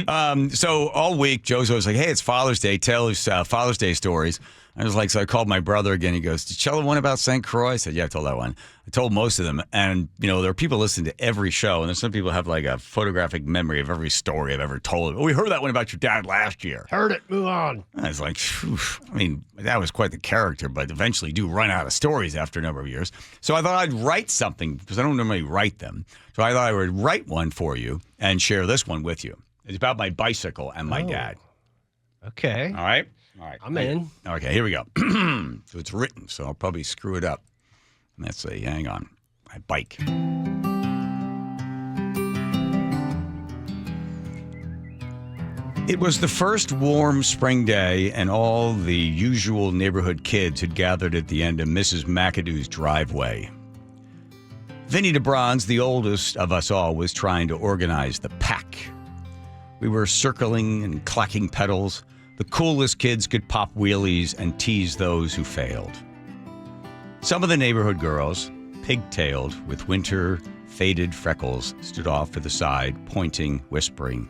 So all week, Joe's always like, hey, it's Father's Day. Tell us Father's Day stories. I was like, so I called my brother again. He goes, did you tell the one about St. Croix? I said, yeah, I told that one. I told most of them. And, there are people listening to every show. And there's some people have like a photographic memory of every story I've ever told. Oh, we heard that one about your dad last year. Heard it. Move on. I was like, my dad was quite the character, but eventually do run out of stories after a number of years. So I thought I'd write something because I don't normally write them. So I thought I would write one for you and share this one with you. It's about my bicycle and my dad. Okay. All right? I'm in. Okay, here we go. So it's written, so I'll probably screw it up. Let's see. Hang on. My bike. It was the first warm spring day, and all the usual neighborhood kids had gathered at the end of Mrs. McAdoo's driveway. Vinnie DeBronze, the oldest of us all, was trying to organize the pack. We were circling and clacking pedals. The coolest kids could pop wheelies and tease those who failed. Some of the neighborhood girls, pigtailed with winter faded freckles, stood off to the side, pointing, whispering,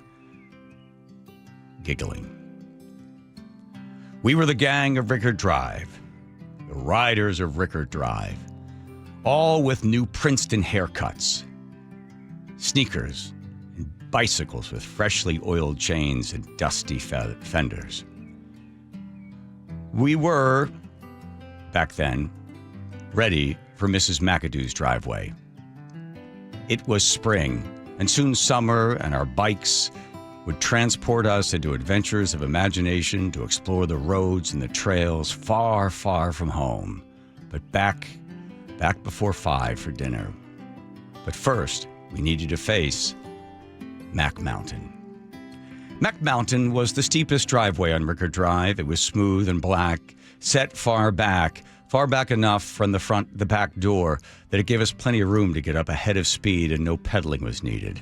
giggling. We were the gang of Rickard Drive, the riders of Rickard Drive, all with new Princeton haircuts, sneakers, bicycles with freshly oiled chains and dusty fenders. We were, back then, ready for Mrs. McAdoo's driveway. It was spring, and soon summer, and our bikes would transport us into adventures of imagination to explore the roads and the trails far, far from home, but back before 5 for dinner. But first, we needed to face Mac Mountain. Mac Mountain was the steepest driveway on Rickard Drive. It was smooth and black, set far back enough from the back door that it gave us plenty of room to get up ahead of speed and no pedaling was needed.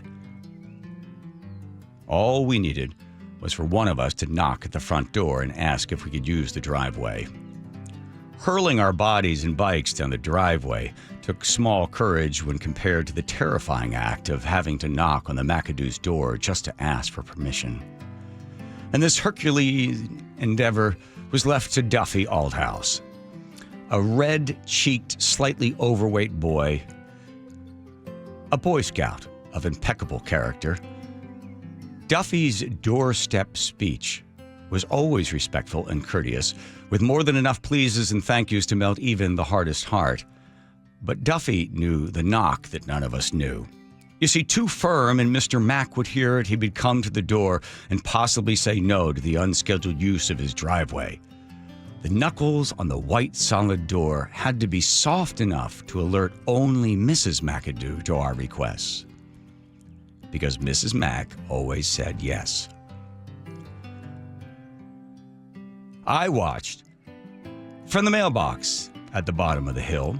All we needed was for one of us to knock at the front door and ask if we could use the driveway. Hurling our bodies and bikes down the driveway took small courage when compared to the terrifying act of having to knock on the McAdoo's door just to ask for permission. And this Herculean endeavor was left to Duffy Althouse, a red-cheeked, slightly overweight boy, a Boy Scout of impeccable character. Duffy's doorstep speech was always respectful and courteous, with more than enough pleases and thank yous to melt even the hardest heart. But Duffy knew the knock that none of us knew. You see, too firm, and Mr. Mack would hear it, he would come to the door and possibly say no to the unscheduled use of his driveway. The knuckles on the white solid door had to be soft enough to alert only Mrs. McAdoo to our requests, because Mrs. Mack always said yes. I watched from the mailbox at the bottom of the hill.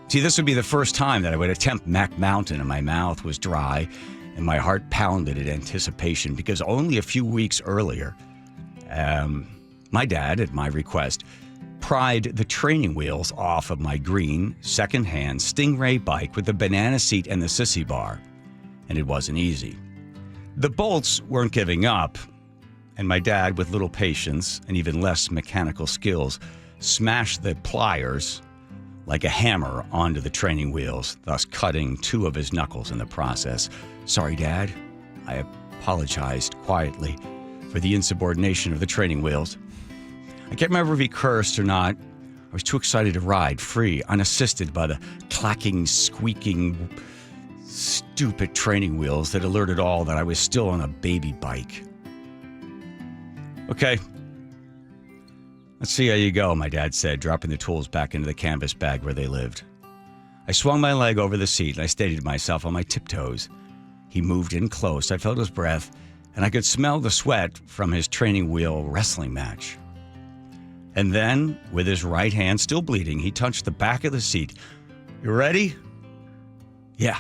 See, this would be the first time that I would attempt Mac Mountain, and my mouth was dry and my heart pounded in anticipation, because only a few weeks earlier, my dad, at my request, pried the training wheels off of my green, second-hand Stingray bike with the banana seat and the sissy bar, and it wasn't easy. The bolts weren't giving up, and my dad, with little patience and even less mechanical skills, smashed the pliers like a hammer onto the training wheels, thus cutting 2 of his knuckles in the process. Sorry, Dad. I apologized quietly for the insubordination of the training wheels. I can't remember if he cursed or not. I was too excited to ride free, unassisted by the clacking, squeaking, stupid training wheels that alerted all that I was still on a baby bike. Okay. Let's see how you go, my dad said, dropping the tools back into the canvas bag where they lived. I swung my leg over the seat and I steadied myself on my tiptoes. He moved in close. I felt his breath, and I could smell the sweat from his training wheel wrestling match. And then, with his right hand still bleeding, he touched the back of the seat. You ready? Yeah.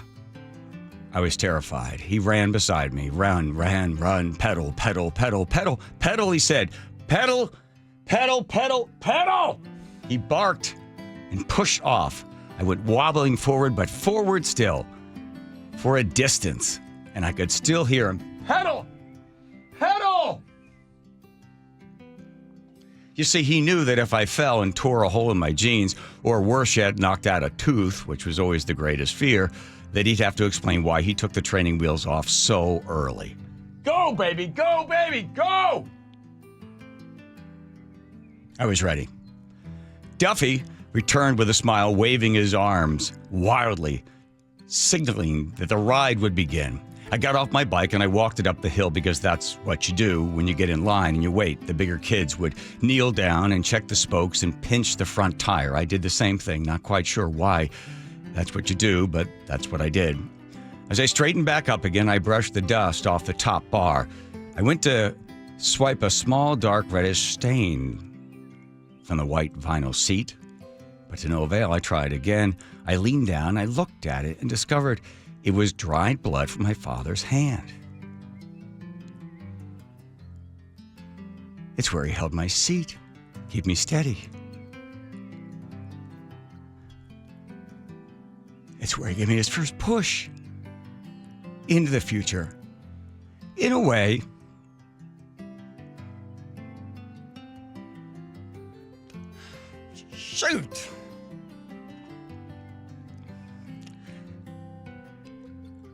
I was terrified. He ran beside me. Run, pedal, pedal, pedal, pedal, pedal, he said. Pedal, pedal, pedal, pedal! He barked and pushed off. I went wobbling forward, but forward still, for a distance, and I could still hear him. Pedal! You see, he knew that if I fell and tore a hole in my jeans, or worse yet, knocked out a tooth, which was always the greatest fear, that he'd have to explain why he took the training wheels off so early. Go, baby! Go, baby! Go! I was ready. Duffy returned with a smile, waving his arms wildly, signaling that the ride would begin. I got off my bike and I walked it up the hill because that's what you do when you get in line and you wait. The bigger kids would kneel down and check the spokes and pinch the front tire. I did the same thing, not quite sure why that's what you do, but that's what I did. As I straightened back up again, I brushed the dust off the top bar. I went to swipe a small dark reddish stain from the white vinyl seat, but to no avail. I tried again. I leaned down, I looked at it and discovered it was dried blood from my father's hand. It's where he held my seat, keep me steady. It's where he gave me his first push into the future. In a way, shoot!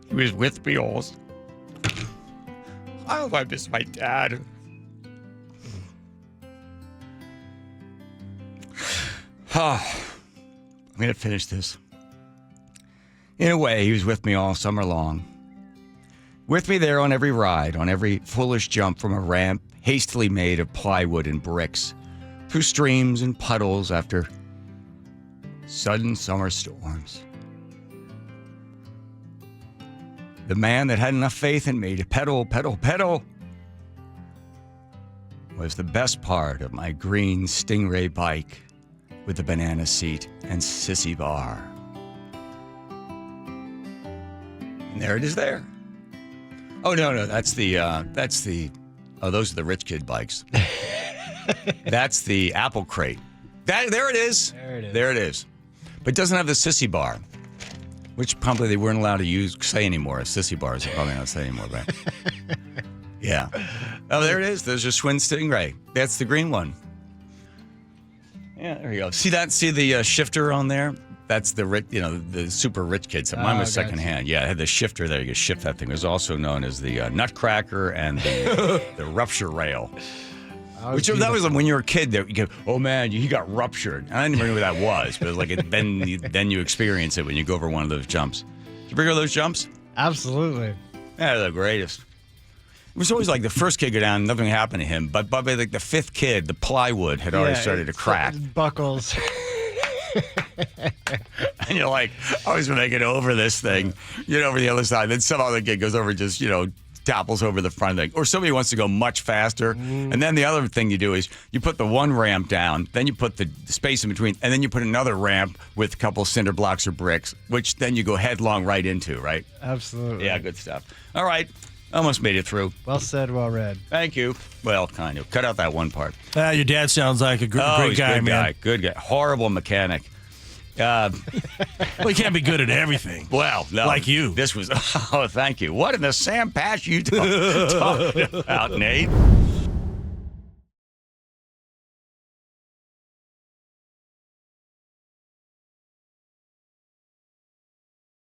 He was with me all. Oh, I miss my dad. I'm going to finish this. In a way, he was with me all summer long. With me there on every ride, on every foolish jump from a ramp hastily made of plywood and bricks, through streams and puddles after sudden summer storms. The man that had enough faith in me to pedal was the best part of my green Stingray bike with the banana seat and sissy bar. And there it is there. Oh, no, that's the, those are the rich kid bikes. That's the apple crate. There it is. There it is. But it doesn't have the sissy bar, which probably they weren't allowed to say anymore. Sissy bars are probably not say anymore, right? Yeah. Oh, there it is. There's your Schwinn Stingray. That's the green one. Yeah, there you go. See that? See the shifter on there? That's the the super rich kids. Mine was secondhand. Yeah, it had the shifter there. You could shift that thing. It was also known as the Nutcracker and the rupture rail. That was when you were a kid. You go, oh man, he got ruptured. And I didn't remember what that was, but it was like then you experience it when you go over one of those jumps. Did you ever go those jumps? Absolutely. Yeah, they're the greatest. It was always like the first kid go down, nothing happened to him. But by like the fifth kid, the plywood had already started to crack. Buckles. And you're like, I was going to get over this thing, get over the other side. Then some other kid goes over and just, topples over the front thing. Or somebody wants to go much faster. And then the other thing you do is you put the one ramp down, then you put the space in between, and then you put another ramp with a couple cinder blocks or bricks, which then you go headlong right into, right? Absolutely. Yeah, good stuff. All right. Almost made it through. Well said, well read. Thank you. Well, kind of. Cut out that one part. Your dad sounds like a great guy, man. Good guy. Horrible mechanic. Well, he can't be good at everything. Well, no. Like you. This was, thank you. What in the Sam Pash you talking about, Nate?